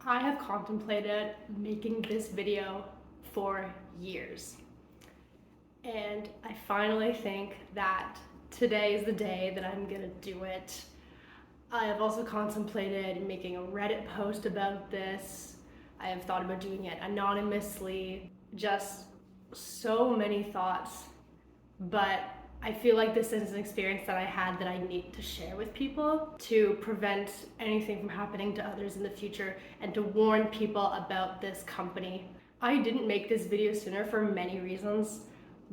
I have contemplated making this video for years, and I finally think that today is the day that I'm gonna do it. I have also contemplated making a Reddit post about this. I have thought about doing it anonymously, just so many thoughts, but I feel like this is an experience that I had that I need to share with people to prevent anything from happening to others in the future and to warn people about this company. I didn't make this video sooner for many reasons.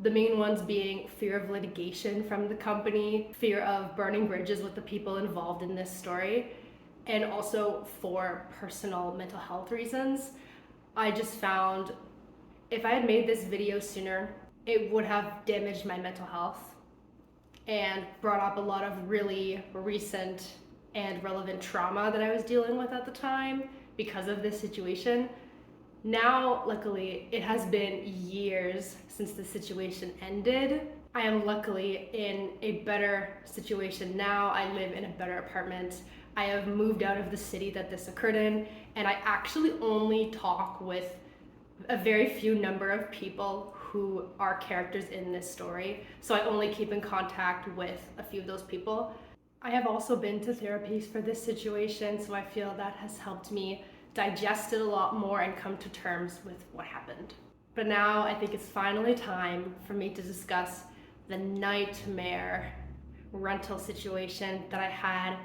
The main ones being fear of litigation from the company, fear of burning bridges with the people involved in this story, and also for personal mental health reasons. I just found if I had made this video sooner, it would have damaged my mental health and brought up a lot of really recent and relevant trauma that I was dealing with at the time because of this situation. Now, luckily, it has been years since the situation ended. I am luckily in a better situation now. I live in a better apartment. I have moved out of the city that this occurred in, and I actually only talk with a very few number of people who are characters in this story. So I only keep in contact with a few of those people. I have also been to therapies for this situation, so I feel that has helped me digest it a lot more and come to terms with what happened. But now I think it's finally time for me to discuss the nightmare rental situation that I had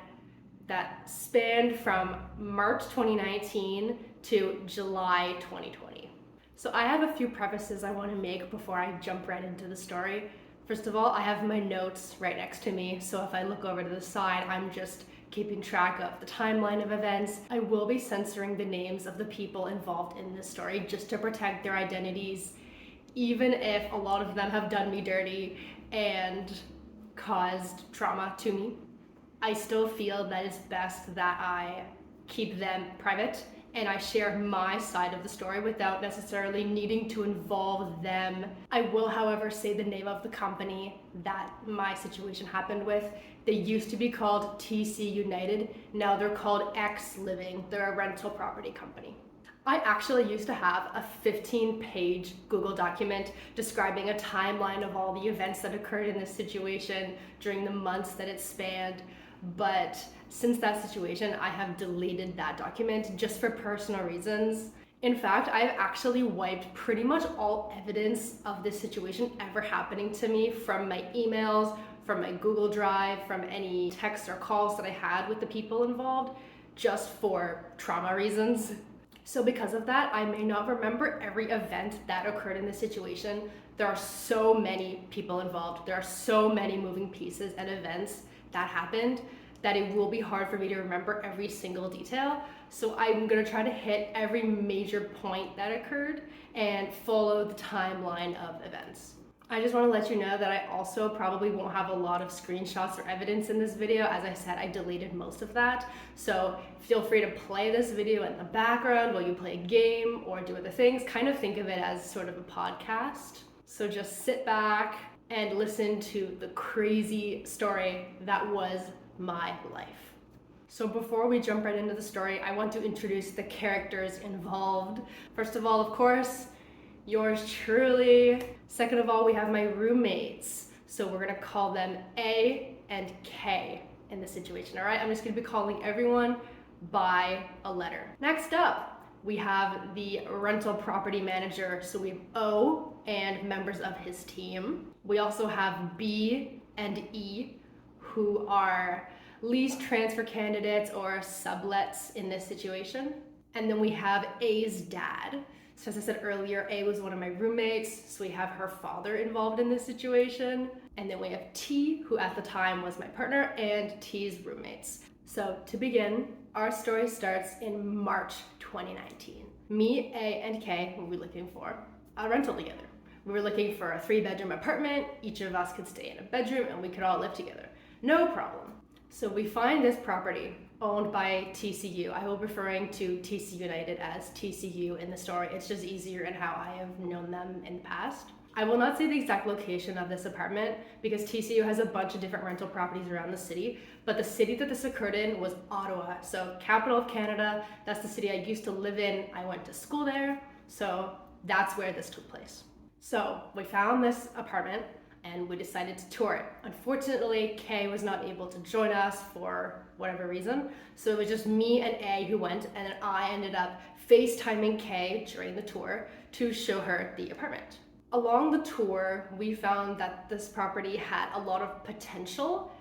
that spanned from March 2019 to July 2020. So I have a few prefaces I want to make before I jump right into the story. First of all, I have my notes right next to me, so if I look over to the side, I'm just keeping track of the timeline of events. I will be censoring the names of the people involved in this story just to protect their identities, even if a lot of them have done me dirty and caused trauma to me. I still feel that it's best that I keep them private and I share my side of the story without necessarily needing to involve them. I will, however, say the name of the company that my situation happened with. They used to be called TC United. Now they're called X Living. They're a rental property company. I actually used to have a 15-page Google document describing a timeline of all the events that occurred in this situation during the months that it spanned. But since that situation, I have deleted that document just for personal reasons. In fact, I've actually wiped pretty much all evidence of this situation ever happening to me from my emails, from my Google Drive, from any texts or calls that I had with the people involved, just for trauma reasons. So because of that, I may not remember every event that occurred in this situation. There are so many people involved. There are so many moving pieces and events that happened that it will be hard for me to remember every single detail. So I'm gonna try to hit every major point that occurred and follow the timeline of events. I just wanna let you know that I also probably won't have a lot of screenshots or evidence in this video. As I said, I deleted most of that. So feel free to play this video in the background while you play a game or do other things. Kind of think of it as sort of a podcast. So just sit back and listen to the crazy story that was my life. So before we jump right into the story, I want to introduce the characters involved. First of all, of course, yours truly. Second of all, we have my roommates. So we're gonna call them A and K in this situation, all right? I'm just gonna be calling everyone by a letter. Next up, we have the rental property manager. So we have O and members of his team. We also have B and E, who are lease transfer candidates or sublets in this situation. And then we have A's dad. So as I said earlier, A was one of my roommates, so we have her father involved in this situation. And then we have T, who at the time was my partner, and T's roommates. So to begin, our story starts in March 2019. Me, A, and K were looking for a rental together. We were looking for a 3-bedroom apartment. Each of us could stay in a bedroom and we could all live together. No problem. So we find this property owned by TCU. I will be referring to TC United as TCU in the story. It's just easier in how I have known them in the past. I will not say the exact location of this apartment because TCU has a bunch of different rental properties around the city, but the city that this occurred in was Ottawa. So capital of Canada, that's the city I used to live in. I went to school there, so that's where this took place. So we found this apartment and we decided to tour it. Unfortunately, Kay was not able to join us for whatever reason, so it was just me and A who went, and then I ended up FaceTiming Kay during the tour to show her the apartment. Along the tour, we found that this property had a lot of potential,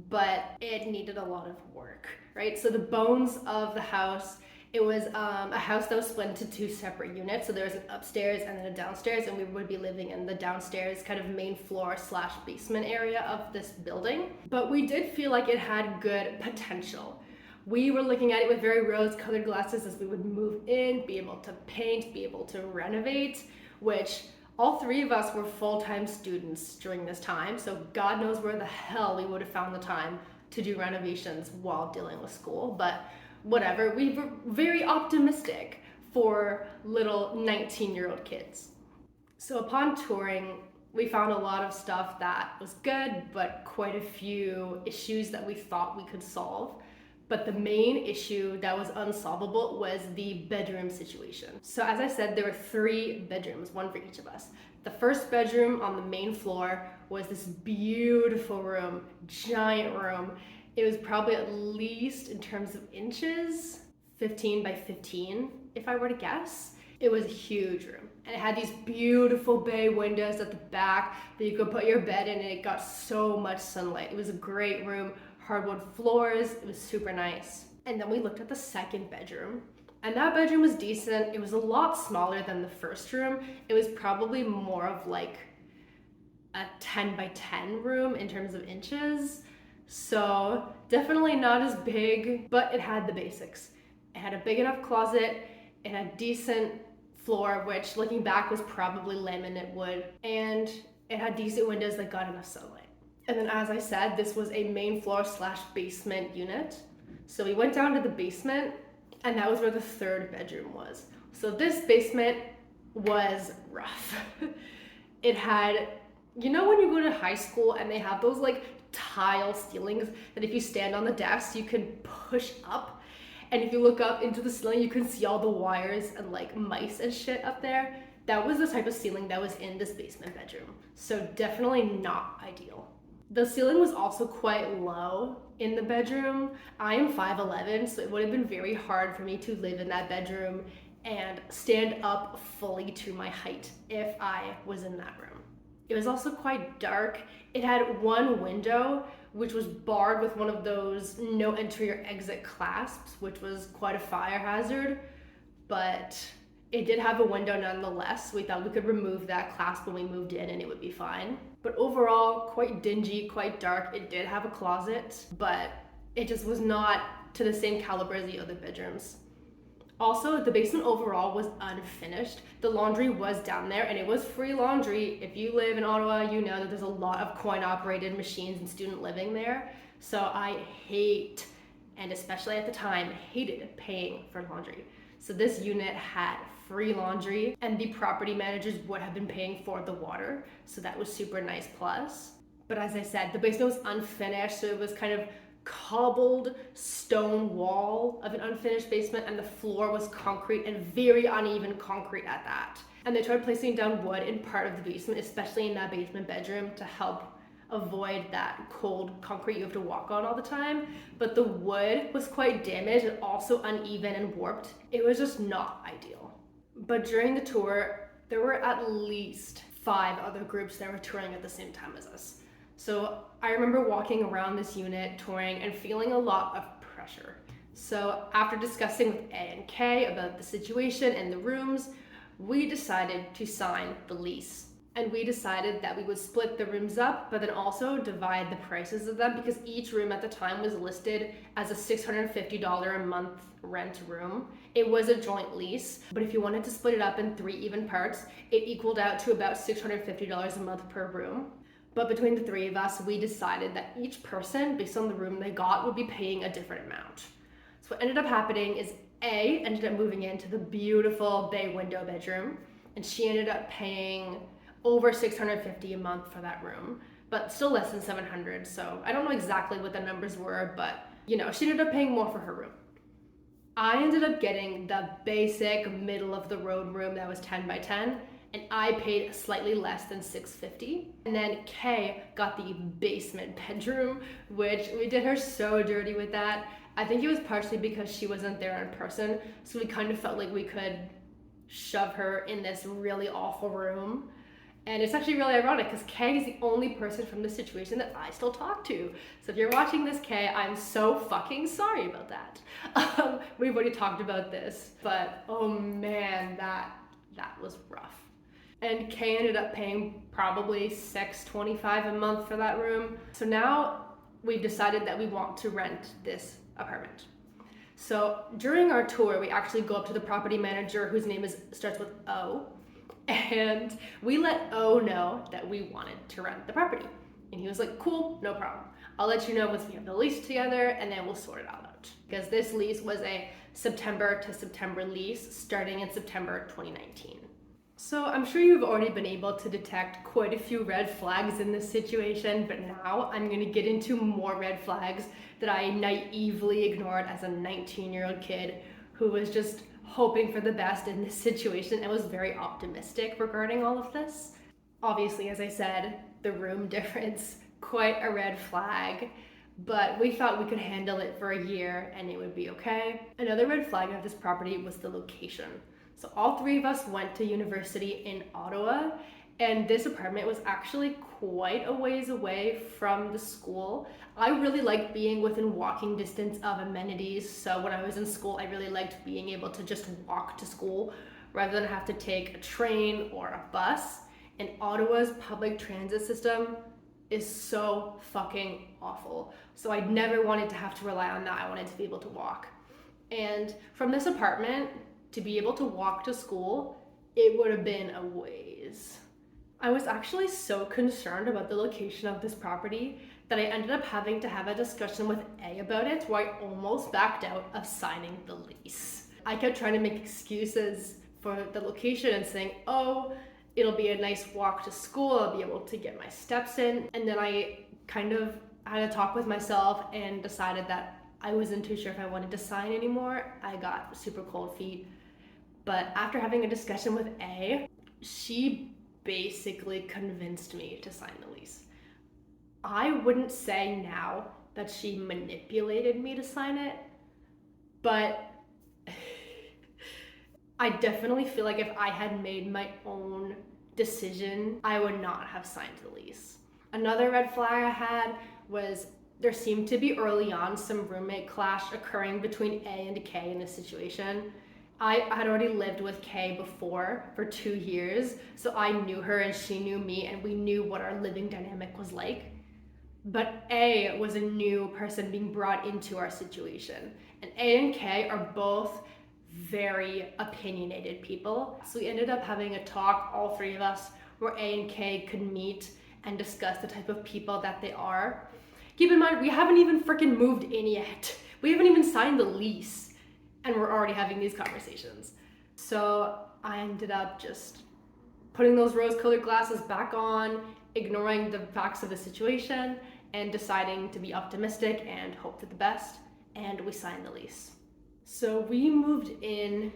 but it needed a lot of work, right? So the bones of the house, it was a house that was split into two separate units. So there was an upstairs and then a downstairs, and we would be living in the downstairs kind of main floor / basement area of this building. But we did feel like it had good potential. We were looking at it with very rose-colored glasses as we would move in, be able to paint, be able to renovate, which all three of us were full-time students during this time, so God knows where the hell we would have found the time to do renovations while dealing with school, but whatever. We were very optimistic for little 19-year-old kids. So upon touring, we found a lot of stuff that was good, but quite a few issues that we thought we could solve. But the main issue that was unsolvable was the bedroom situation. So as I said, there were 3 bedrooms, one for each of us. The first bedroom on the main floor was this beautiful room, giant room. It was probably at least, in terms of inches, 15 by 15, if I were to guess. It was a huge room, and it had these beautiful bay windows at the back that you could put your bed in, and it got so much sunlight. It was a great room. Hardwood floors, it was super nice. And then we looked at the second bedroom, and that bedroom was decent. It was a lot smaller than the first room. It was probably more of like a 10 by 10 room in terms of inches. So definitely not as big, but it had the basics. It had a big enough closet, it had decent floor, which looking back was probably laminate wood, and it had decent windows that got enough sunlight. And then, as I said, this was a main floor / basement unit. So we went down to the basement, and that was where the third bedroom was. So this basement was rough. It had, you know when you go to high school and they have those like tile ceilings that if you stand on the desk, you can push up. And if you look up into the ceiling, you can see all the wires and like mice and shit up there. That was the type of ceiling that was in this basement bedroom. So definitely not ideal. The ceiling was also quite low in the bedroom. I am 5'11", so it would have been very hard for me to live in that bedroom and stand up fully to my height if I was in that room. It was also quite dark. It had one window which was barred with one of those no entry or exit clasps, which was quite a fire hazard, but it did have a window nonetheless. We thought we could remove that clasp when we moved in and it would be fine. But overall, quite dingy, quite dark. It did have a closet, but it just was not to the same caliber as the other bedrooms. Also, the basement overall was unfinished. The laundry was down there, and it was free laundry. If you live in Ottawa, you know that there's a lot of coin-operated machines and student living there. So I hate, and especially at the time, hated paying for laundry. So this unit had free laundry, and the property managers would have been paying for the water. So that was super nice plus. But as I said, the basement was unfinished, so it was kind of cobbled stone wall of an unfinished basement, and the floor was concrete and very uneven concrete at that. And they tried placing down wood in part of the basement, especially in that basement bedroom, to help avoid that cold concrete you have to walk on all the time. But the wood was quite damaged and also uneven and warped. It was just not ideal. But during the tour, there were at least 5 other groups that were touring at the same time as us. So I remember walking around this unit touring and feeling a lot of pressure. So after discussing with A and K about the situation and the rooms, we decided to sign the lease. And we decided that we would split the rooms up, but then also divide the prices of them, because each room at the time was listed as a $650 a month rent room. It was a joint lease, but if you wanted to split it up in 3 even parts, it equaled out to about $650 a month per room. But between the 3 of us, we decided that each person, based on the room they got, would be paying a different amount. So what ended up happening is A ended up moving into the beautiful bay window bedroom, and she ended up paying over $650 a month for that room, but still less than $700. So I don't know exactly what the numbers were, but she ended up paying more for her room. I ended up getting the basic middle of the road room that was 10 by 10, and I paid slightly less than $650. And then Kay got the basement bedroom, which we did her so dirty with that. I think it was partially because she wasn't there in person, so we kind of felt like we could shove her in this really awful room. And it's actually really ironic because Kay is the only person from this situation that I still talk to. So if you're watching this, Kay, I'm so fucking sorry about that. We've already talked about this, but oh man, that was rough. And Kay ended up paying probably $625 a month for that room. So now we've decided that we want to rent this apartment. So during our tour, we actually go up to the property manager, whose name starts with O, and we let O know that we wanted to rent the property. And he was like, cool, no problem. I'll let you know once we have the lease together, and then we'll sort it all out. Because this lease was a September to September lease starting in September 2019. So I'm sure you've already been able to detect quite a few red flags in this situation, but now I'm gonna get into more red flags that I naively ignored as a 19-year-old kid who was just hoping for the best in this situation and was very optimistic regarding all of this. Obviously, as I said, the room difference, quite a red flag, but we thought we could handle it for a year and it would be okay. Another red flag of this property was the location. So all three of us went to university in Ottawa, and this apartment was actually quite a ways away from the school. I really liked being within walking distance of amenities. So when I was in school, I really liked being able to just walk to school rather than have to take a train or a bus. And Ottawa's public transit system is so fucking awful. So I never wanted to have to rely on that. I wanted to be able to walk. And from this apartment, to be able to walk to school, it would have been a ways. I was actually so concerned about the location of this property that I ended up having to have a discussion with A about it, where I almost backed out of signing the lease. I kept trying to make excuses for the location and saying, oh, it'll be a nice walk to school, I'll be able to get my steps in. And then I kind of had a talk with myself and decided that I wasn't too sure if I wanted to sign anymore. I got super cold feet. But after having a discussion with A, she basically convinced me to sign the lease. I wouldn't say now that she manipulated me to sign it, but I definitely feel like if I had made my own decision, I would not have signed the lease. Another red flag I had was there seemed to be early on some roommate clash occurring between A and K in this situation. I had already lived with Kay before for 2 years, so I knew her and she knew me and we knew what our living dynamic was like. But A was a new person being brought into our situation. And A and K are both very opinionated people. So we ended up having a talk, all three of us, where A and K could meet and discuss the type of people that they are. Keep in mind, we haven't even freaking moved in yet. We haven't even signed the lease. And we're already having these conversations. So I ended up just putting those rose-colored glasses back on, ignoring the facts of the situation, and deciding to be optimistic and hope for the best. And we signed the lease. So we moved in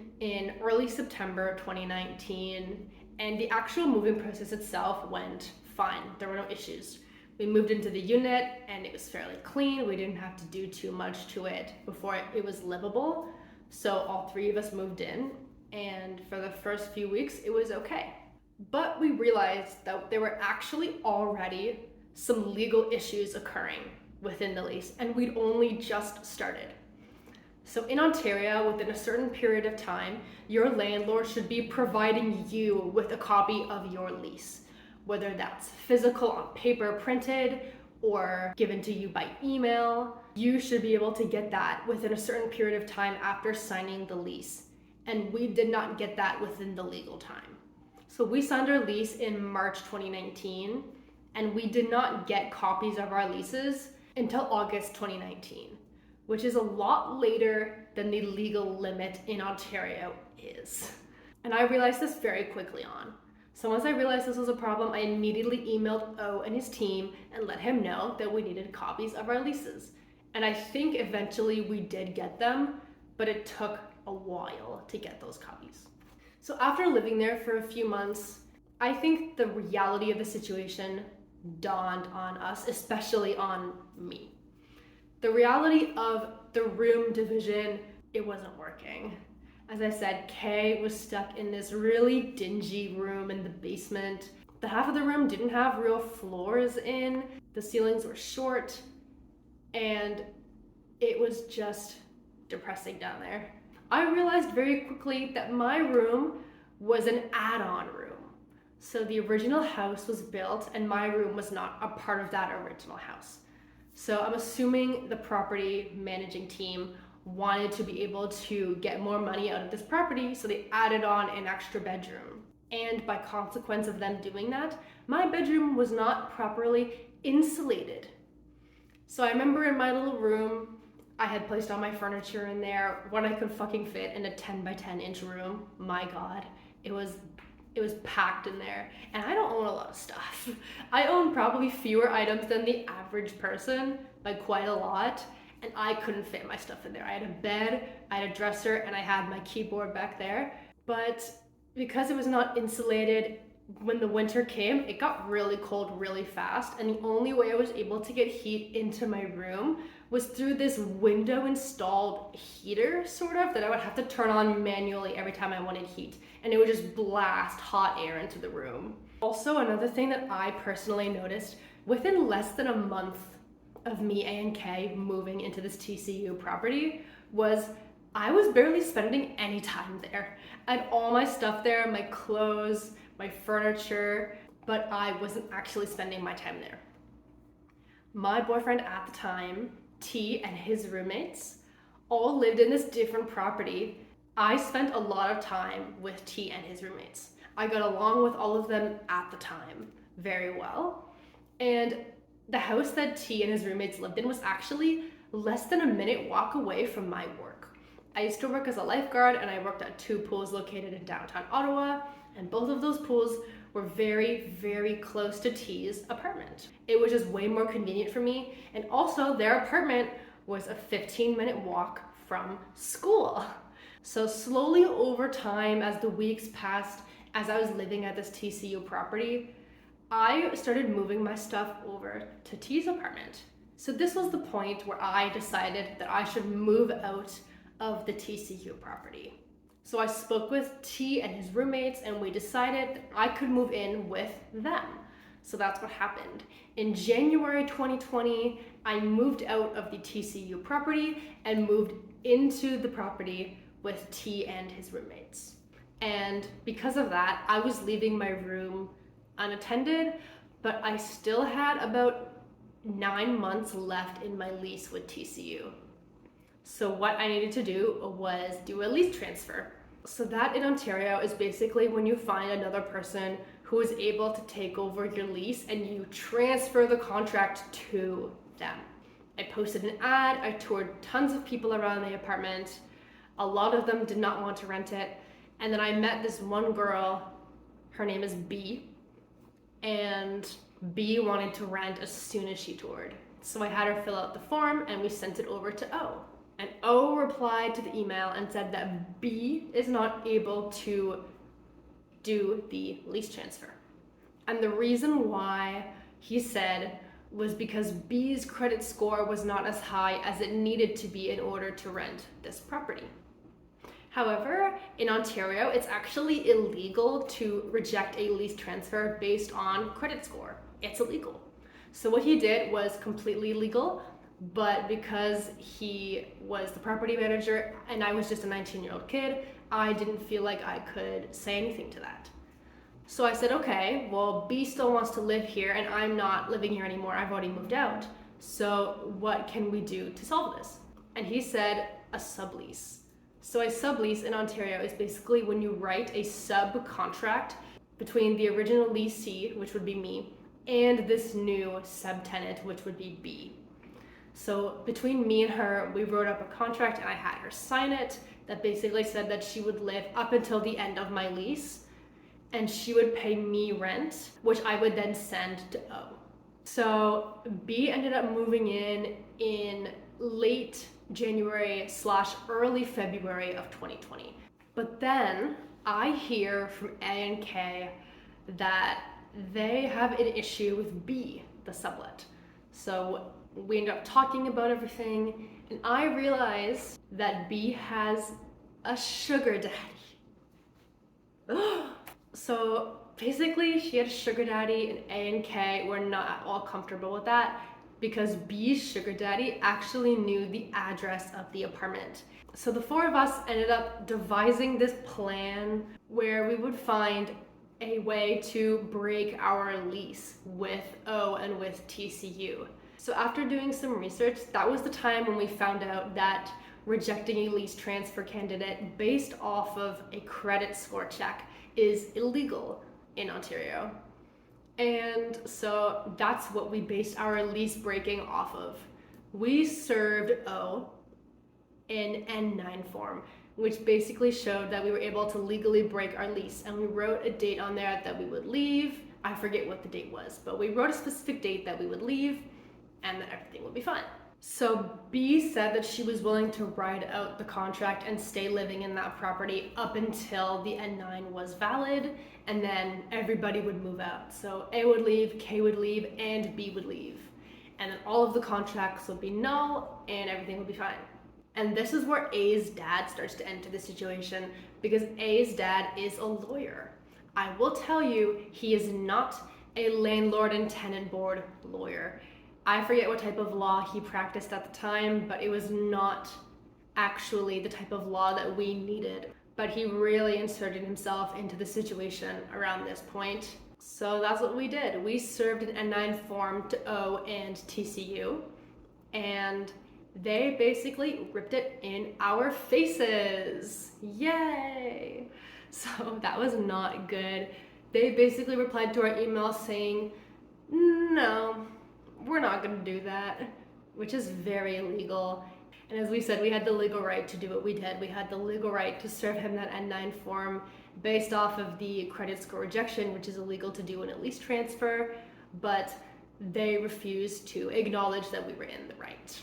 early September 2019, and the actual moving process itself went fine. There were no issues. We moved into the unit and it was fairly clean. We didn't have to do too much to it before it was livable. So all three of us moved in, and for the first few weeks, it was okay. But we realized that there were actually already some legal issues occurring within the lease, and we'd only just started. So in Ontario, within a certain period of time, your landlord should be providing you with a copy of your lease, whether that's physical on paper printed or given to you by email. You should be able to get that within a certain period of time after signing the lease. And we did not get that within the legal time. So we signed our lease in March 2019, and we did not get copies of our leases until August 2019, which is a lot later than the legal limit in Ontario is. And I realized this very quickly on. So once I realized this was a problem, I immediately emailed O and his team and let him know that we needed copies of our leases. And I think eventually we did get them, but it took a while to get those copies. So after living there for a few months, I think the reality of the situation dawned on us, especially on me. The reality of the room division, it wasn't working. As I said, Kay was stuck in this really dingy room in the basement. The half of the room didn't have real floors in, the ceilings were short, and it was just depressing down there. I realized very quickly that my room was an add-on room. So the original house was built and my room was not a part of that original house. So I'm assuming the property managing team wanted to be able to get more money out of this property, so they added on an extra bedroom. And by consequence of them doing that, my bedroom was not properly insulated. So I remember in my little room, I had placed all my furniture in there, what I could fucking fit in a 10 by 10 inch room. My God, it was packed in there. And I don't own a lot of stuff. I own probably fewer items than the average person, by quite a lot. And I couldn't fit my stuff in there. I had a bed, I had a dresser, and I had my keyboard back there. But because it was not insulated, when the winter came, it got really cold really fast. And the only way I was able to get heat into my room was through this window installed heater, sort of, that I would have to turn on manually every time I wanted heat. And it would just blast hot air into the room. Also, another thing that I personally noticed, within less than a month of me and Kay moving into this TCU property, was I was barely spending any time there. I had all my stuff there, my clothes, my furniture, but I wasn't actually spending my time there. My boyfriend at the time, T, and his roommates all lived in this different property. I spent a lot of time with T and his roommates. I got along with all of them at the time very well. And the house that T and his roommates lived in was actually less than a minute walk away from my work. I used to work as a lifeguard and I worked at 2 pools located in downtown Ottawa, and both of those pools were very, very close to T's apartment. It was just way more convenient for me, and also their apartment was a 15-minute walk from school. So slowly over time, as the weeks passed, as I was living at this TCU property, I started moving my stuff over to T's apartment. So this was the point where I decided that I should move out of the TCU property. So I spoke with T and his roommates and we decided that I could move in with them. So that's what happened. In January 2020, I moved out of the TCU property and moved into the property with T and his roommates. And because of that, I was leaving my room unattended, but I still had about 9 months left in my lease with TCU. So what I needed to do was do a lease transfer. So that in Ontario is basically when you find another person who is able to take over your lease and you transfer the contract to them. I posted an ad, I toured tons of people around the apartment. A lot of them did not want to rent it. And then I met this one girl, her name is B, and B wanted to rent as soon as she toured. So I had her fill out the form and we sent it over to O. And O replied to the email and said that B is not able to do the lease transfer. And the reason why he said was because B's credit score was not as high as it needed to be in order to rent this property. However, in Ontario, it's actually illegal to reject a lease transfer based on credit score. It's illegal. So what he did was completely legal, but because he was the property manager and I was just a 19-year-old kid, I didn't feel like I could say anything to that. So I said, okay, well, B still wants to live here and I'm not living here anymore. I've already moved out. So what can we do to solve this? And he said a sublease. So a sublease in Ontario is basically when you write a subcontract between the original leasee, which would be me, and this new subtenant, which would be B. So between me and her, we wrote up a contract and I had her sign it that basically said that she would live up until the end of my lease. and she would pay me rent, which I would then send to O. So B ended up moving in late January / early February of 2020. But then I hear from A and K that they have an issue with B, the sublet. So we end up talking about everything, and I realize that B has a sugar daddy. So basically, she had a sugar daddy, and A and K were not at all comfortable with that because B's sugar daddy actually knew the address of the apartment. So the four of us ended up devising this plan where we would find a way to break our lease with O and with TCU. So after doing some research, that was the time when we found out that rejecting a lease transfer candidate based off of a credit score check is illegal in Ontario. And so that's what we based our lease breaking off of. We served O an N9 form, which basically showed that we were able to legally break our lease. And we wrote a date on there that we would leave. I forget what the date was, but we wrote a specific date that we would leave and that everything would be fine. So B said that she was willing to ride out the contract and stay living in that property up until the N9 was valid, and then everybody would move out. So A would leave, K would leave, and B would leave. And then all of the contracts would be null and everything would be fine. And this is where A's dad starts to enter the situation, because A's dad is a lawyer. I will tell you, he is not a landlord and tenant board lawyer. I forget what type of law he practiced at the time, but it was not actually the type of law that we needed. But he really inserted himself into the situation around this point. So that's what we did. We served an N9 form to O and TCU, and they basically ripped it in our faces. Yay! So that was not good. They basically replied to our email saying, no, we're not gonna do that, which is very illegal. And as we said, we had the legal right to do what we did. We had the legal right to serve him that N9 form based off of the credit score rejection, which is illegal to do in a lease transfer, but they refused to acknowledge that we were in the right.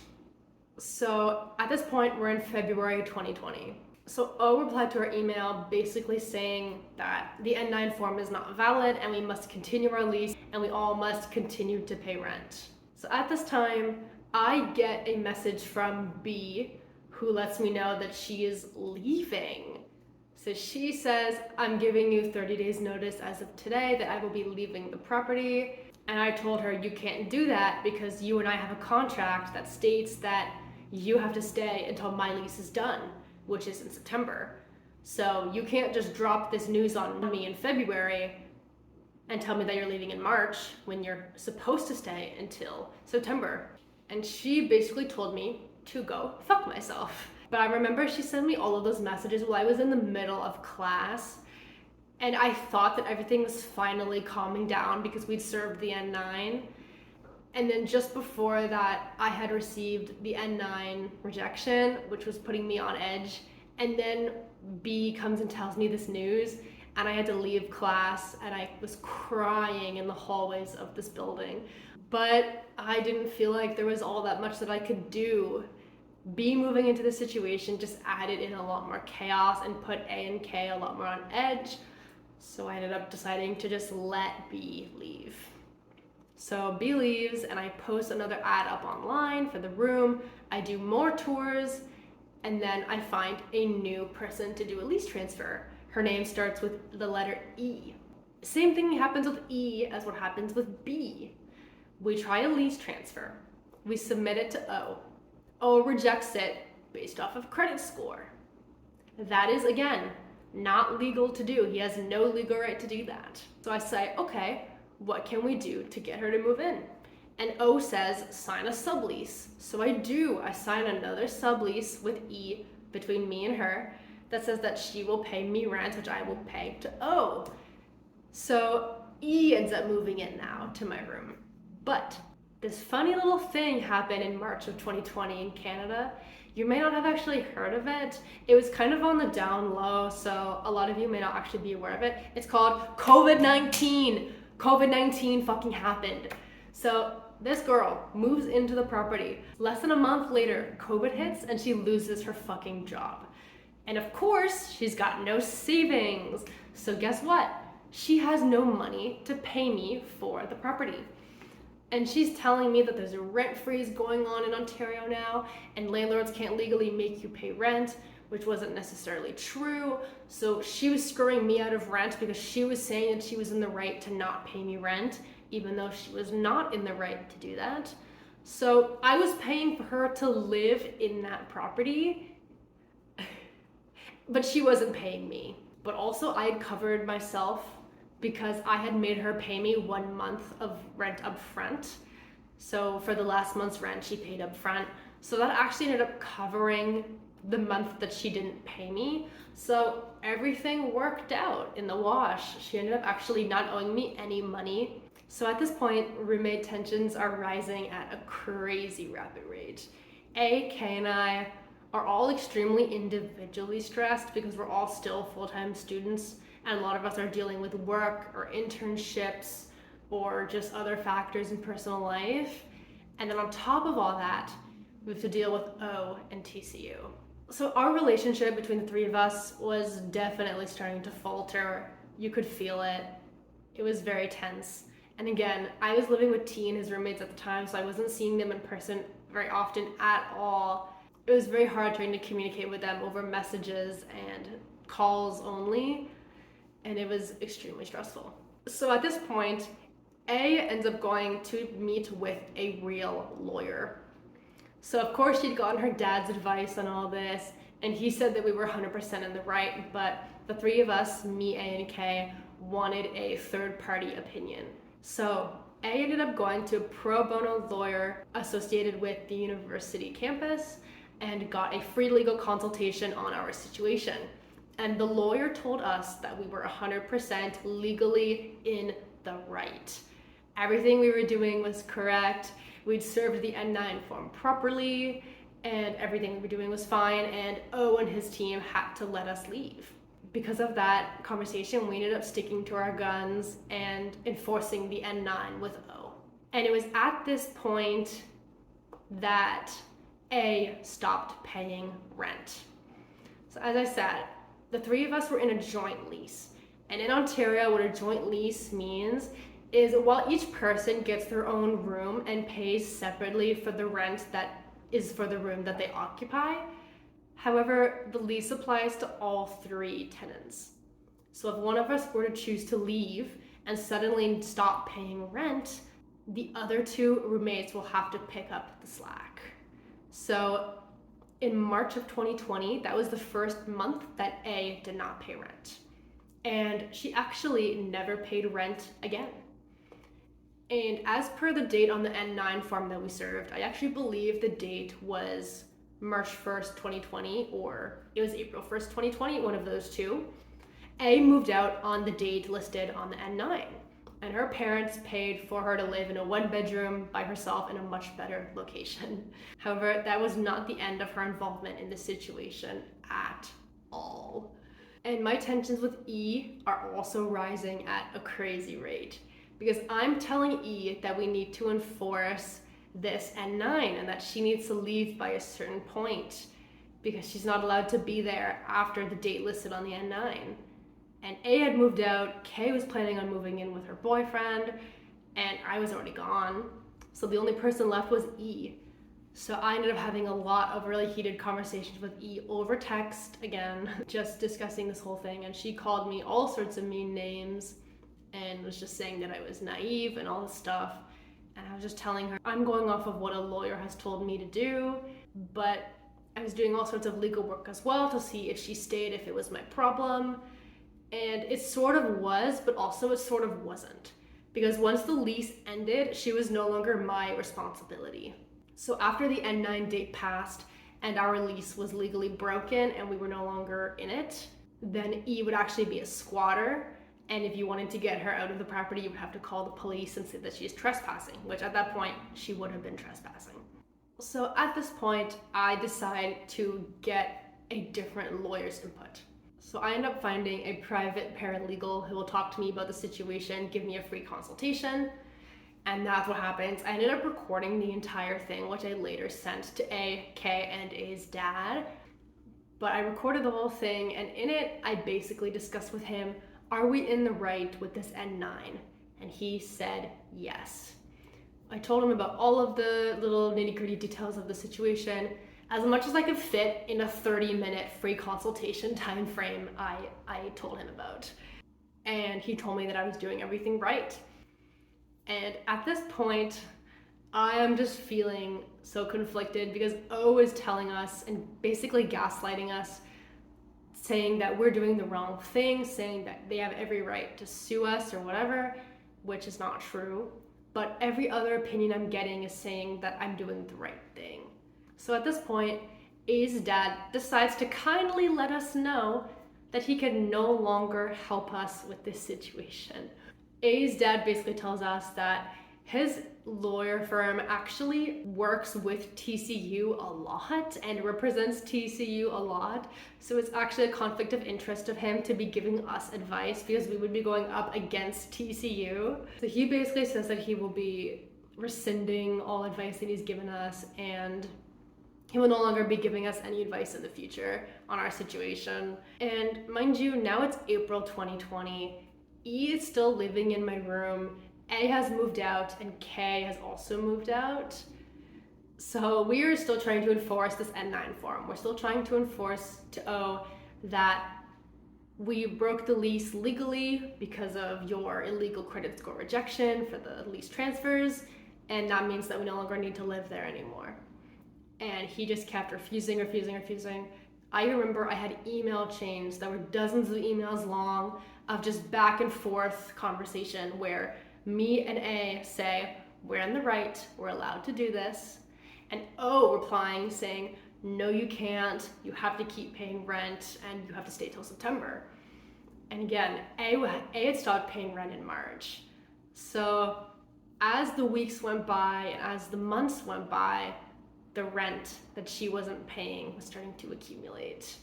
So at this point, we're in February 2020. So O replied to our email basically saying that the N9 form is not valid and we must continue our lease and we all must continue to pay rent. So at this time, I get a message from B who lets me know that she is leaving. So she says, I'm giving you 30 days notice as of today that I will be leaving the property. And I told her, you can't do that because you and I have a contract that states that you have to stay until my lease is done, which is in September. So you can't just drop this news on me in February and tell me that you're leaving in March when you're supposed to stay until September. And she basically told me to go fuck myself. But I remember she sent me all of those messages while I was in the middle of class, and I thought that everything was finally calming down because we'd served the N9. And then just before that, I had received the N9 rejection, which was putting me on edge. And then B comes and tells me this news, and I had to leave class, and I was crying in the hallways of this building. But I didn't feel like there was all that much that I could do. B moving into the situation just added in a lot more chaos and put A and K a lot more on edge. So I ended up deciding to just let B leave. So B leaves, and I post another ad up online for the room. I do more tours, and then I find a new person to do a lease transfer. Her name starts with the letter E. Same thing happens with E as what happens with B. We try a lease transfer. We submit it to O. O rejects it based off of credit score. That is, again, not legal to do. He has no legal right to do that. So I say, okay, what can we do to get her to move in? And O says, sign a sublease. So I do. I sign another sublease with E between me and her that says that she will pay me rent, which I will pay to O. So E ends up moving in now to my room. But this funny little thing happened in March of 2020 in Canada, You may not have actually heard of it. It was kind of on the down low, so a lot of you may not actually be aware of it. It's called COVID-19. COVID-19 fucking happened. So this girl moves into the property. Less than a month later, COVID hits and she loses her fucking job. And of course, she's got no savings. So guess what? She has no money to pay me for the property. And she's telling me that there's a rent freeze going on in Ontario now, and landlords can't legally make you pay rent, which wasn't necessarily true. So she was screwing me out of rent because she was saying that she was in the right to not pay me rent, even though she was not in the right to do that. So I was paying for her to live in that property, but she wasn't paying me. But also I had covered myself because I had made her pay me 1 month of rent up front. So for the last month's rent, she paid up front. So that actually ended up covering the month that she didn't pay me. So everything worked out in the wash. She ended up actually not owing me any money. So at this point, roommate tensions are rising at a crazy rapid rate. Kay and I are all extremely individually stressed because we're all still full-time students, and a lot of us are dealing with work or internships or just other factors in personal life. And then on top of all that, we have to deal with O and TCU. So our relationship between the three of us was definitely starting to falter. You could feel it. It was very tense. And again, I was living with T and his roommates at the time, so I wasn't seeing them in person very often at all. It was very hard trying to communicate with them over messages and calls only, and it was extremely stressful. So at this point, A ends up going to meet with a real lawyer. So of course she'd gotten her dad's advice on all this, and he said that we were 100% in the right, but the three of us, me, A, and K, wanted a third-party opinion. So A ended up going to a pro bono lawyer associated with the university campus and got a free legal consultation on our situation. And the lawyer told us that we were 100% legally in the right. Everything we were doing was correct. We'd served the N9 form properly, and everything we were doing was fine, and O and his team had to let us leave. Because of that conversation, we ended up sticking to our guns and enforcing the N9 with O. And it was at this point that A stopped paying rent. So as I said, the three of us were in a joint lease. And in Ontario, what a joint lease means is while each person gets their own room and pays separately for the rent that is for the room that they occupy, however, the lease applies to all three tenants. So if one of us were to choose to leave and suddenly stop paying rent, the other two roommates will have to pick up the slack. So in March of 2020, that was the first month that A did not pay rent. And she actually never paid rent again. And as per the date on the N9 form that we served, I actually believe the date was March 1st, 2020, or it was April 1st, 2020, one of those two. A moved out on the date listed on the N9, and her parents paid for her to live in a one-bedroom by herself in a much better location. However, that was not the end of her involvement in the situation at all. And my tensions with E are also rising at a crazy rate, because I'm telling E that we need to enforce this N9 and that she needs to leave by a certain point because she's not allowed to be there after the date listed on the N9. And A had moved out, K was planning on moving in with her boyfriend, and I was already gone. So the only person left was E. So I ended up having a lot of really heated conversations with E over text, again, just discussing this whole thing. And she called me all sorts of mean names and was just saying that I was naive and all this stuff. And I was just telling her, I'm going off of what a lawyer has told me to do, but I was doing all sorts of legal work as well to see if she stayed, if it was my problem. And it sort of was, but also it sort of wasn't. Because once the lease ended, she was no longer my responsibility. So after the N9 date passed and our lease was legally broken and we were no longer in it, then E would actually be a squatter. And if you wanted to get her out of the property, you would have to call the police and say that she's trespassing, which at that point, she would have been trespassing. So at this point, I decide to get a different lawyer's input. So I end up finding a private paralegal who will talk to me about the situation, give me a free consultation, and that's what happens. I ended up recording the entire thing, which I later sent to A, K, and A's dad. But I recorded the whole thing, and in it, I basically discussed with him, are we in the right with this N9? And he said yes. I told him about all of the little nitty-gritty details of the situation, as much as I could fit in a 30-minute free consultation time frame I told him about. And he told me that I was doing everything right. And at this point, I am just feeling so conflicted because O is telling us and basically gaslighting us, saying that we're doing the wrong thing, saying that they have every right to sue us or whatever, which is not true. But every other opinion I'm getting is saying that I'm doing the right thing. So at this point, A's dad decides to kindly let us know that he can no longer help us with this situation. A's dad basically tells us that his lawyer firm actually works with TCU a lot and represents TCU a lot. So it's actually a conflict of interest of him to be giving us advice because we would be going up against TCU. So he basically says that he will be rescinding all advice that he's given us, and he will no longer be giving us any advice in the future on our situation. And mind you, now it's April 2020. E is still living in my room. A has moved out and K has also moved out. So we are still trying to enforce this N9 form. We're still trying to enforce to O that we broke the lease legally because of your illegal credit score rejection for the lease transfers, and that means that we no longer need to live there anymore. And he just kept refusing. I remember I had email chains that were dozens of emails long of just back and forth conversation where me and A say, we're in the right, we're allowed to do this. And O replying saying, no you can't, you have to keep paying rent and you have to stay till September. And again, A had stopped paying rent in March. So as the weeks went by, as the months went by, the rent that she wasn't paying was starting to accumulate.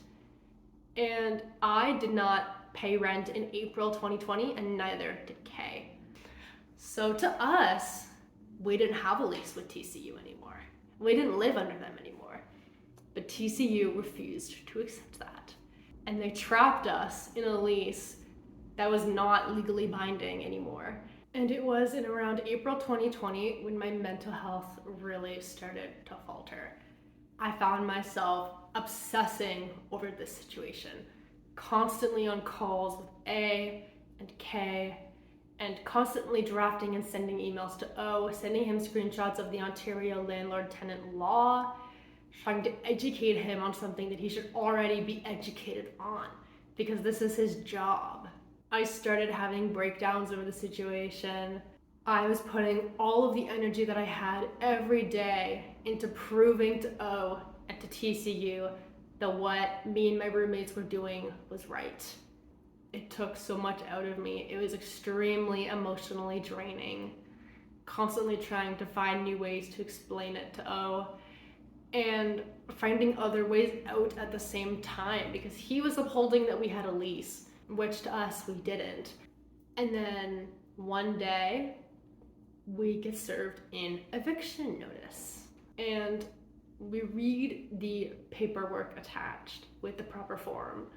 And I did not pay rent in April 2020, and neither did K. So to us, we didn't have a lease with TCU anymore. We didn't live under them anymore. But TCU refused to accept that. And they trapped us in a lease that was not legally binding anymore. And it was in around April 2020 when my mental health really started to falter. I found myself obsessing over this situation, constantly on calls with A and K, and constantly drafting and sending emails to O, sending him screenshots of the Ontario landlord-tenant law, trying to educate him on something that he should already be educated on, because this is his job. I started having breakdowns over the situation. I was putting all of the energy that I had every day into proving to O and to TCU that what me and my roommates were doing was right. It took so much out of me. It was extremely emotionally draining, constantly trying to find new ways to explain it to O and finding other ways out at the same time, because he was upholding that we had a lease, which to us we didn't. And then one day we get served an eviction notice, and we read the paperwork attached with the proper form,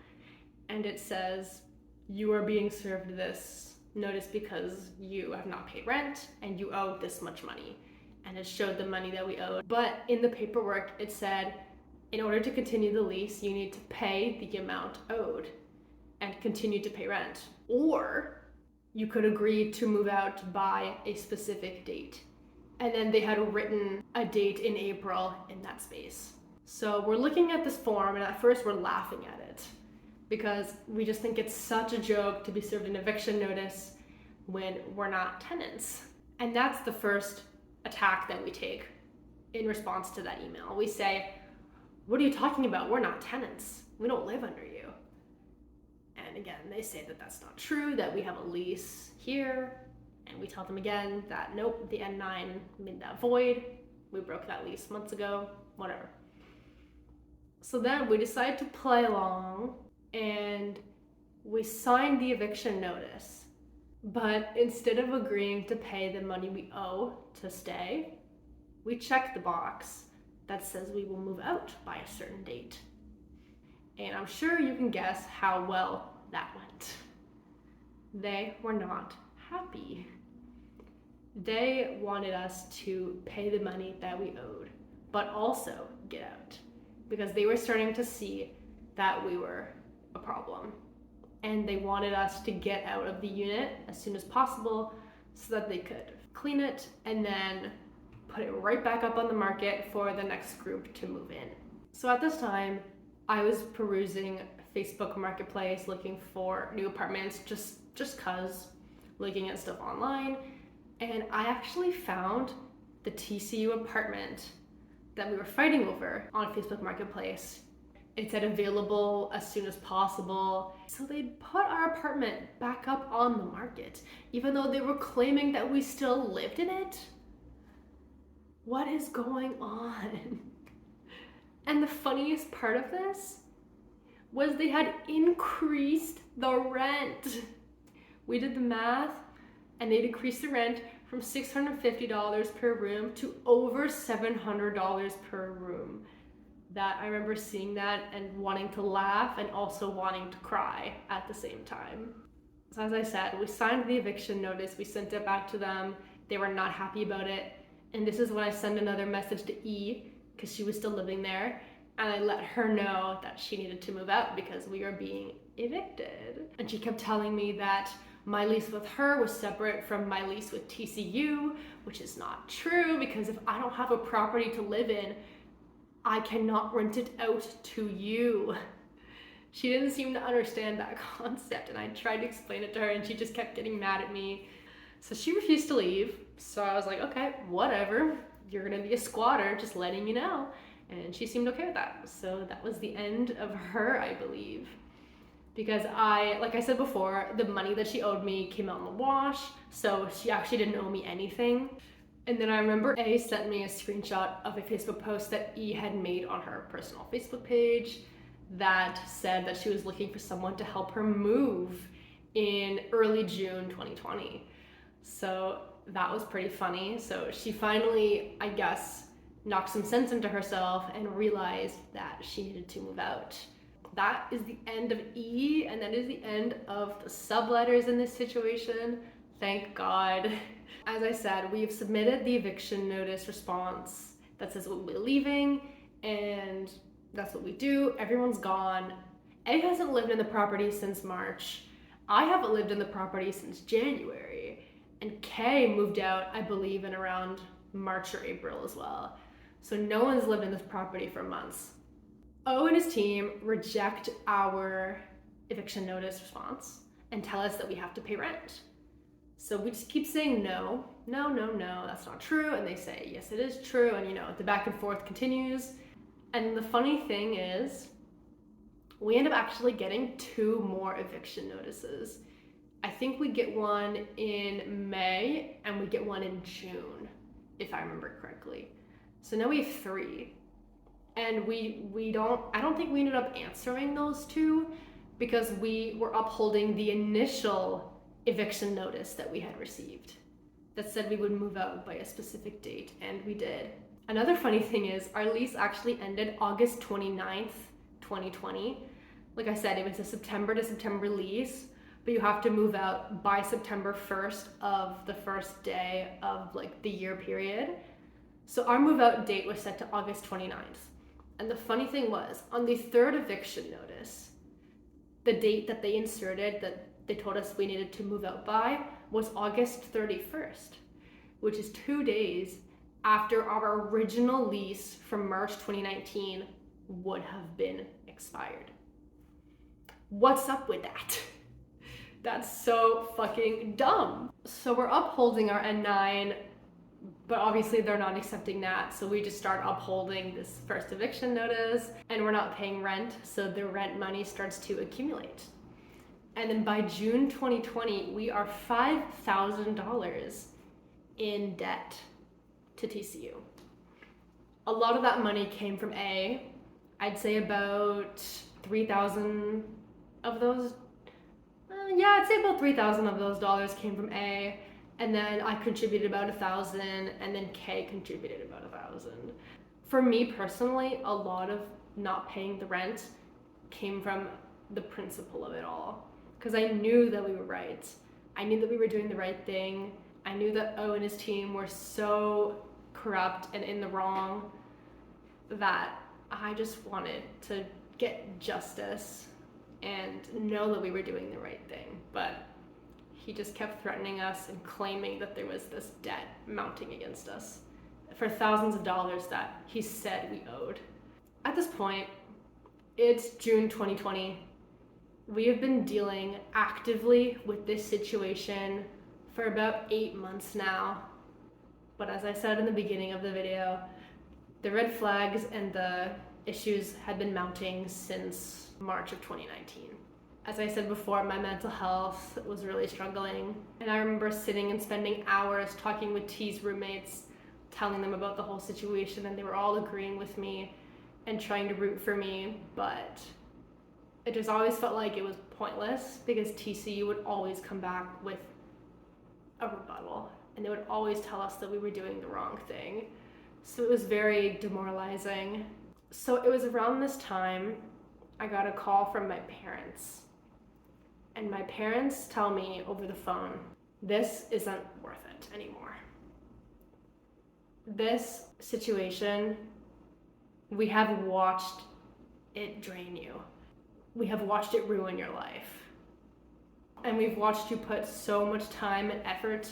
and it says, you are being served this notice because you have not paid rent and you owe this much money. And it showed the money that we owed. But in the paperwork, it said, in order to continue the lease, you need to pay the amount owed and continue to pay rent. Or you could agree to move out by a specific date. And then they had written a date in April in that space. So we're looking at this form, and at first we're laughing at it, because we just think it's such a joke to be served an eviction notice when we're not tenants. And that's the first attack that we take in response to that email. We say, what are you talking about? We're not tenants. We don't live under you. And again, they say that that's not true, that we have a lease here. And we tell them again that nope, the N9 made that void. We broke that lease months ago, whatever. So then we decided to play along and we signed the eviction notice. But instead of agreeing to pay the money we owe to stay, we checked the box that says we will move out by a certain date. And I'm sure you can guess how well that went. They were not happy. They wanted us to pay the money that we owed, but also get out, because they were starting to see that we were a problem. And they wanted us to get out of the unit as soon as possible so that they could clean it and then put it right back up on the market for the next group to move in. So at this time, I was perusing Facebook Marketplace looking for new apartments just cause, looking at stuff online, and I actually found the TCU apartment that we were fighting over on Facebook Marketplace. It said available as soon as possible. So they'd put our apartment back up on the market, even though they were claiming that we still lived in it. What is going on? And the funniest part of this was they had increased the rent. We did the math and they'd increased the rent from $650 per room to over $700 per room. That I remember seeing that and wanting to laugh and also wanting to cry at the same time. So as I said, we signed the eviction notice, we sent it back to them. They were not happy about it. And this is when I sent another message to E, because she was still living there, and I let her know that she needed to move out because we were being evicted. And she kept telling me that my lease with her was separate from my lease with TCU, which is not true, because if I don't have a property to live in, I cannot rent it out to you. She didn't seem to understand that concept, and I tried to explain it to her and she just kept getting mad at me. So she refused to leave. So I was like, okay, whatever. You're gonna be a squatter, just letting you know. And she seemed okay with that. So that was the end of her, I believe. Because like I said before, the money that she owed me came out in the wash. So she actually didn't owe me anything. And then I remember A sent me a screenshot of a Facebook post that E had made on her personal Facebook page that said that she was looking for someone to help her move in early June 2020. So that was pretty funny. So she finally, I guess, knocked some sense into herself and realized that she needed to move out. That is the end of E, and that is the end of the subletters in this situation. Thank God. As I said, we've submitted the eviction notice response that says we'll be leaving, and that's what we do. Everyone's gone. A hasn't lived in the property since March. I haven't lived in the property since January. And K moved out, I believe, in around March or April as well. So no one's lived in this property for months. O and his team reject our eviction notice response and tell us that we have to pay rent. So we just keep saying no, that's not true. And they say, yes, it is true. And the back and forth continues. And the funny thing is, we end up actually getting 2 more eviction notices. I think we get one in May and we get one in June, if I remember correctly. So now we have 3. And I don't think we ended up answering those 2 because we were upholding the initial eviction notice that we had received that said we would move out by a specific date, and we did. Another funny thing is our lease actually ended August 29th, 2020. Like I said, it was a September to September lease, but you have to move out by September 1st of the first day of the year period. So our move out date was set to August 29th. And the funny thing was, on the 3rd eviction notice, the date that they inserted that they told us we needed to move out by was August 31st, which is 2 days after our original lease from March 2019 would have been expired. What's up with that? That's so fucking dumb. So we're upholding our N9, but obviously they're not accepting that. So we just start upholding this first eviction notice, and we're not paying rent. So the rent money starts to accumulate. And then by June 2020, we are $5,000 in debt to TCU. A lot of that money came from A. I'd say about 3,000 of those, I'd say about 3,000 of those dollars came from A. And then I contributed about 1,000, and then K contributed about 1,000. For me personally, a lot of not paying the rent came from the principle of it all. Because I knew that we were right. I knew that we were doing the right thing. I knew that O and his team were so corrupt and in the wrong that I just wanted to get justice and know that we were doing the right thing. But he just kept threatening us and claiming that there was this debt mounting against us for thousands of dollars that he said we owed. At this point, it's June 2020. We have been dealing actively with this situation for about 8 months now. But as I said in the beginning of the video, the red flags and the issues had been mounting since March of 2019. As I said before, my mental health was really struggling. And I remember sitting and spending hours talking with T's roommates, telling them about the whole situation, and they were all agreeing with me and trying to root for me, but it just always felt like it was pointless because TCU would always come back with a rebuttal, and they would always tell us that we were doing the wrong thing. So it was very demoralizing. So it was around this time I got a call from my parents. And my parents tell me over the phone, this isn't worth it anymore. This situation, we have watched it drain you. We have watched it ruin your life. And we've watched you put so much time and effort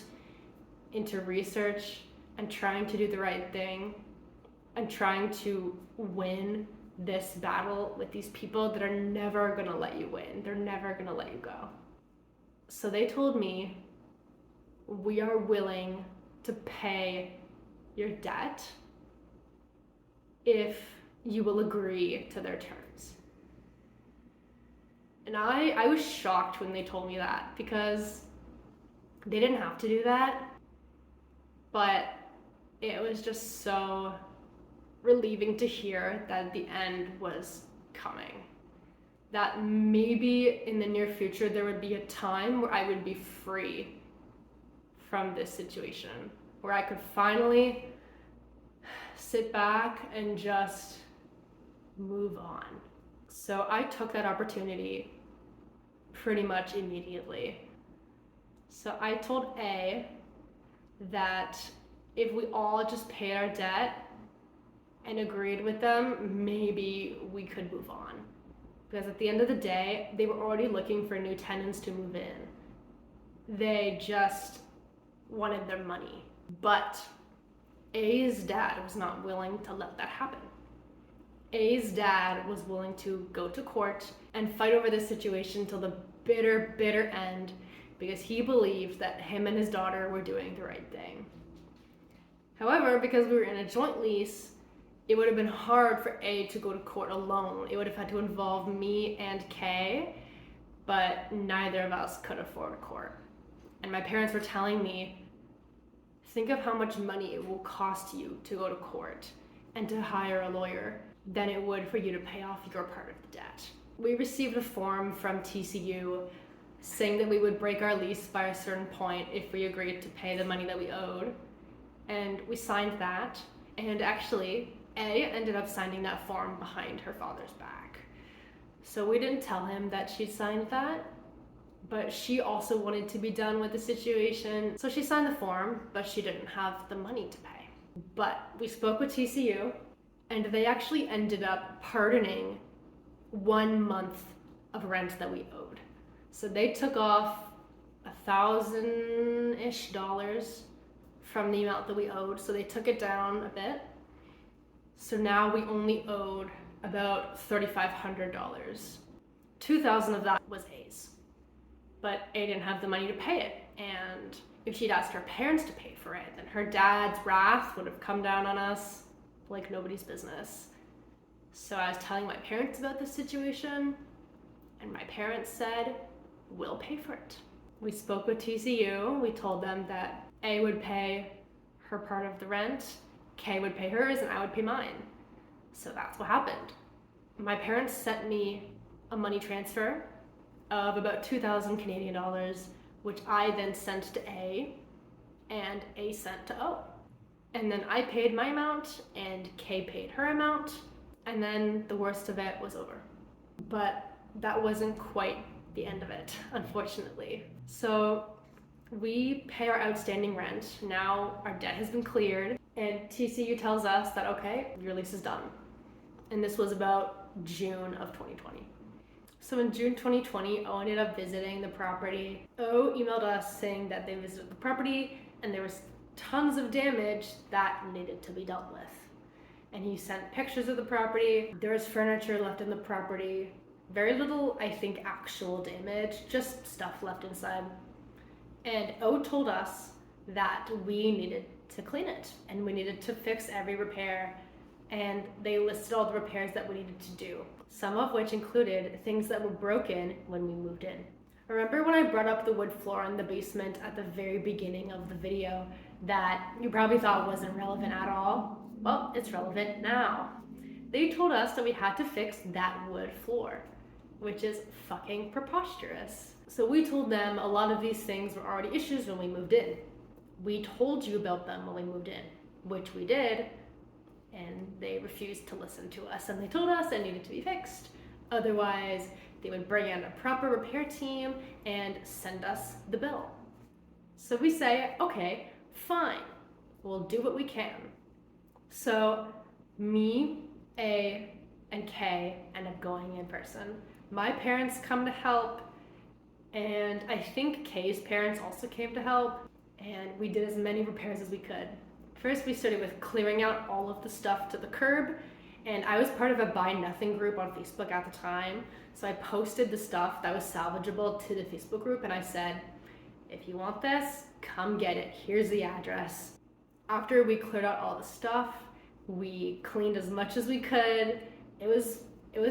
into research and trying to do the right thing and trying to win this battle with these people that are never gonna let you win. They're never gonna let you go. So they told me, we are willing to pay your debt if you will agree to their terms. And I was shocked when they told me that because they didn't have to do that, but it was just so relieving to hear that the end was coming. That maybe in the near future there would be a time where I would be free from this situation, where I could finally sit back and just move on. So I took that opportunity pretty much immediately. So I told A that if we all just paid our debt and agreed with them, maybe we could move on. Because at the end of the day, they were already looking for new tenants to move in. They just wanted their money. But A's dad was not willing to let that happen. A's dad was willing to go to court and fight over this situation till the bitter, bitter end because he believed that him and his daughter were doing the right thing. However, because we were in a joint lease, it would have been hard for A to go to court alone. It would have had to involve me and K, but neither of us could afford court. And my parents were telling me, think of how much money it will cost you to go to court and to hire a lawyer than it would for you to pay off your part of the debt. We received a form from TCU saying that we would break our lease by a certain point if we agreed to pay the money that we owed. And we signed that. And actually, A ended up signing that form behind her father's back. So we didn't tell him that she signed that, but she also wanted to be done with the situation. So she signed the form, but she didn't have the money to pay. But we spoke with TCU, and they actually ended up pardoning 1 month of rent that we owed. So they took off $1,000-ish from the amount that we owed. So they took it down a bit. So now we only owed about $3,500. $2,000 of that was A's. But A didn't have the money to pay it. And if she'd asked her parents to pay for it, then her dad's wrath would have come down on us like nobody's business. So I was telling my parents about the situation, and my parents said, we'll pay for it. We spoke with TCU. We told them that A would pay her part of the rent, Kay would pay hers and I would pay mine. So that's what happened. My parents sent me a money transfer of about 2,000 Canadian dollars, which I then sent to A, and A sent to O. And then I paid my amount and Kay paid her amount, and then the worst of it was over. But that wasn't quite the end of it, unfortunately. So we pay our outstanding rent. Now our debt has been cleared, and TCU tells us that, okay, your lease is done. And this was about June of 2020. So in June 2020, O ended up visiting the property. O emailed us saying that they visited the property and there was tons of damage that needed to be dealt with. And he sent pictures of the property. There was furniture left in the property. Very little, I think, actual damage, just stuff left inside. And O told us that we needed to clean it and we needed to fix every repair. And they listed all the repairs that we needed to do, some of which included things that were broken when we moved in. Remember when I brought up the wood floor in the basement at the very beginning of the video that you probably thought wasn't relevant at all? Well, it's relevant now. They told us that we had to fix that wood floor, which is fucking preposterous. So we told them a lot of these things were already issues when we moved in. We told you about them when we moved in, which we did, and they refused to listen to us, and they told us it needed to be fixed. Otherwise, they would bring in a proper repair team and send us the bill. So we say, okay, fine, we'll do what we can. So me, A, and K end up going in person. My parents come to help, and I think Kay's parents also came to help, and we did as many repairs as we could. First, we started with clearing out all of the stuff to the curb, and I was part of a Buy Nothing group on Facebook at the time, so I posted the stuff that was salvageable to the Facebook group, and I said, if you want this, come get it. Here's the address. After we cleared out all the stuff, we cleaned as much as we could. It was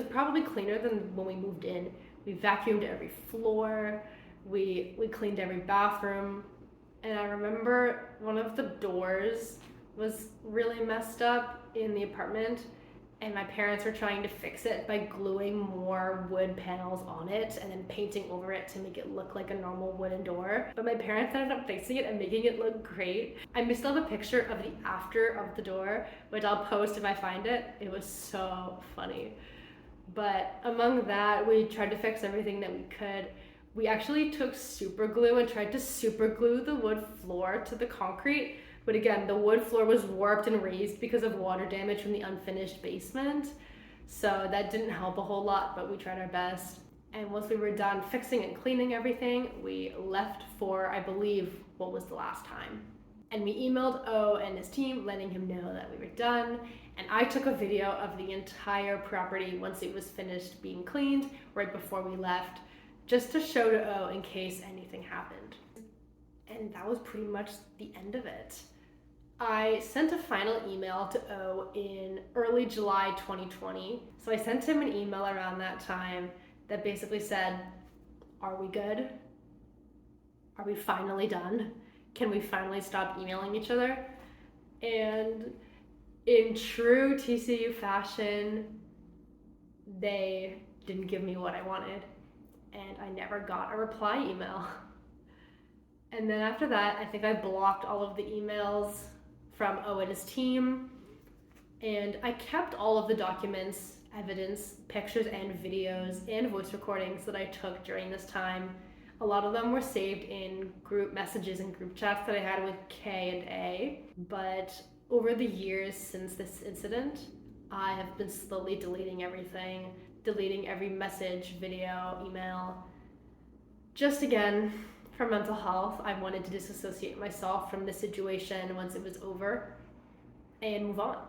probably cleaner than when we moved in. We vacuumed every floor, we cleaned every bathroom. And I remember one of the doors was really messed up in the apartment, and my parents were trying to fix it by gluing more wood panels on it and then painting over it to make it look like a normal wooden door. But my parents ended up fixing it and making it look great. I still have a picture of the after of the door, which I'll post if I find it. It was so funny. But among that, we tried to fix everything that we could. We actually took super glue and tried to super glue the wood floor to the concrete. But again, the wood floor was warped and raised because of water damage from the unfinished basement. So that didn't help a whole lot, but we tried our best. And once we were done fixing and cleaning everything, we left for, I believe, what was the last time. And we emailed O and his team letting him know that we were done. And I took a video of the entire property once it was finished being cleaned right before we left, just to show to O in case anything happened. And that was pretty much the end of it. I sent a final email to O in early July 2020. So I sent him an email around that time that basically said, are we good? Are we finally done? Can we finally stop emailing each other? And in true TCU fashion, they didn't give me what I wanted, and I never got a reply email. And then after that, I think I blocked all of the emails from O and his team, and I kept all of the documents, evidence, pictures and videos and voice recordings that I took during this time. A lot of them were saved in group messages and group chats that I had with K and A, but over the years since this incident, I have been slowly deleting everything, deleting every message, video, email. Just again, for mental health, I wanted to disassociate myself from the situation once it was over and move on.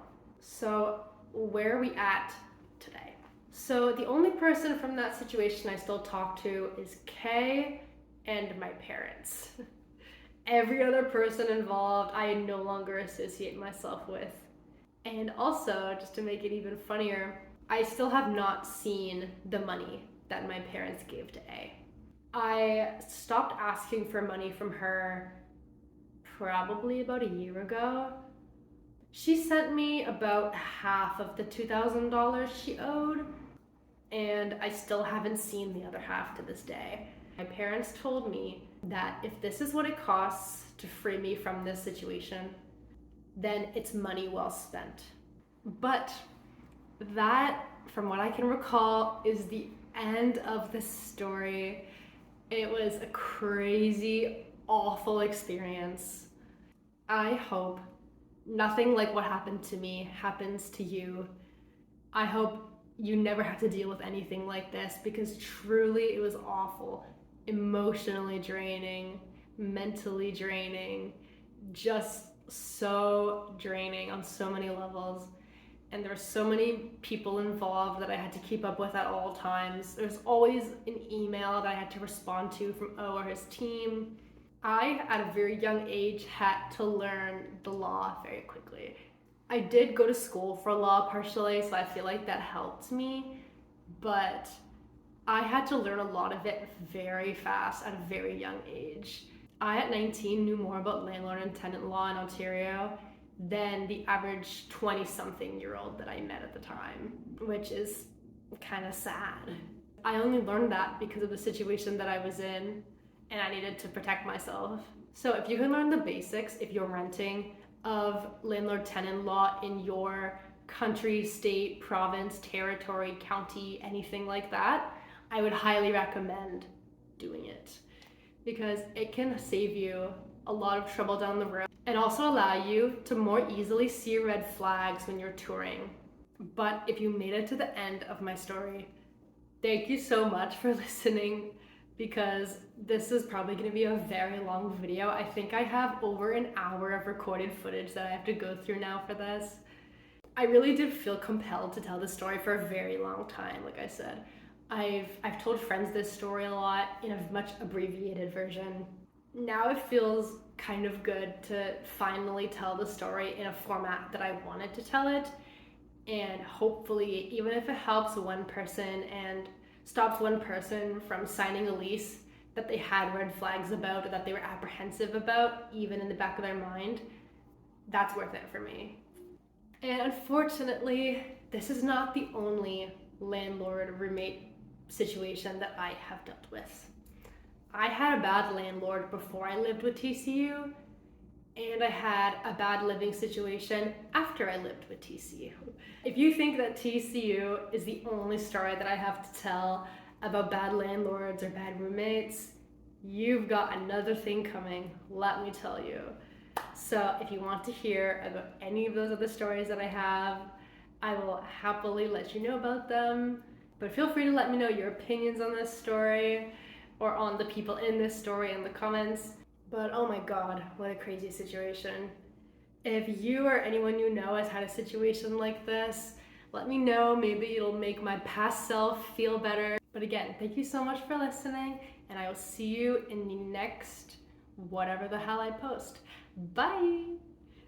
So where are we at today? So the only person from that situation I still talk to is Kay and my parents. Every other person involved, I no longer associate myself with. And also, just to make it even funnier, I still have not seen the money that my parents gave to A. I stopped asking for money from her probably about a year ago. She sent me about half of the $2,000 she owed, and I still haven't seen the other half to this day. My parents told me that if this is what it costs to free me from this situation, then it's money well spent. But that, from what I can recall, is the end of the story. It was a crazy, awful experience. I hope nothing like what happened to me happens to you. I hope you never have to deal with anything like this, because truly it was awful. Emotionally draining, mentally draining, just so draining on so many levels. And there were so many people involved that I had to keep up with at all times. There's always an email that I had to respond to from O or his team. I, at a very young age, had to learn the law very quickly. I did go to school for law partially, so I feel like that helped me, but I had to learn a lot of it very fast at a very young age. I, at 19, knew more about landlord and tenant law in Ontario than the average 20-something-year-old that I met at the time, which is kind of sad. I only learned that because of the situation that I was in, and I needed to protect myself. So if you can learn the basics, if you're renting, of landlord-tenant law in your country, state, province, territory, county, anything like that, I would highly recommend doing it, because it can save you a lot of trouble down the road and also allow you to more easily see red flags when you're touring. But if you made it to the end of my story, thank you so much for listening, because this is probably going to be a very long video. I think I have over an hour of recorded footage that I have to go through now for this. I really did feel compelled to tell this story for a very long time. Like I said, I've told friends this story a lot in a much abbreviated version. Now it feels kind of good to finally tell the story in a format that I wanted to tell it, and hopefully, even if it helps one person and stops one person from signing a lease that they had red flags about or that they were apprehensive about, even in the back of their mind, that's worth it for me. And unfortunately, this is not the only landlord-roommate situation that I have dealt with. I had a bad landlord before I lived with TCU, and I had a bad living situation after I lived with TCU. If you think that TCU is the only story that I have to tell about bad landlords or bad roommates, you've got another thing coming, let me tell you. So if you want to hear about any of those other stories that I have, I will happily let you know about them. But feel free to let me know your opinions on this story or on the people in this story in the comments. But oh my god, what a crazy situation. If you or anyone you know has had a situation like this, let me know. Maybe it'll make my past self feel better. But again, thank you so much for listening, and I will see you in the next whatever the hell I post. Bye!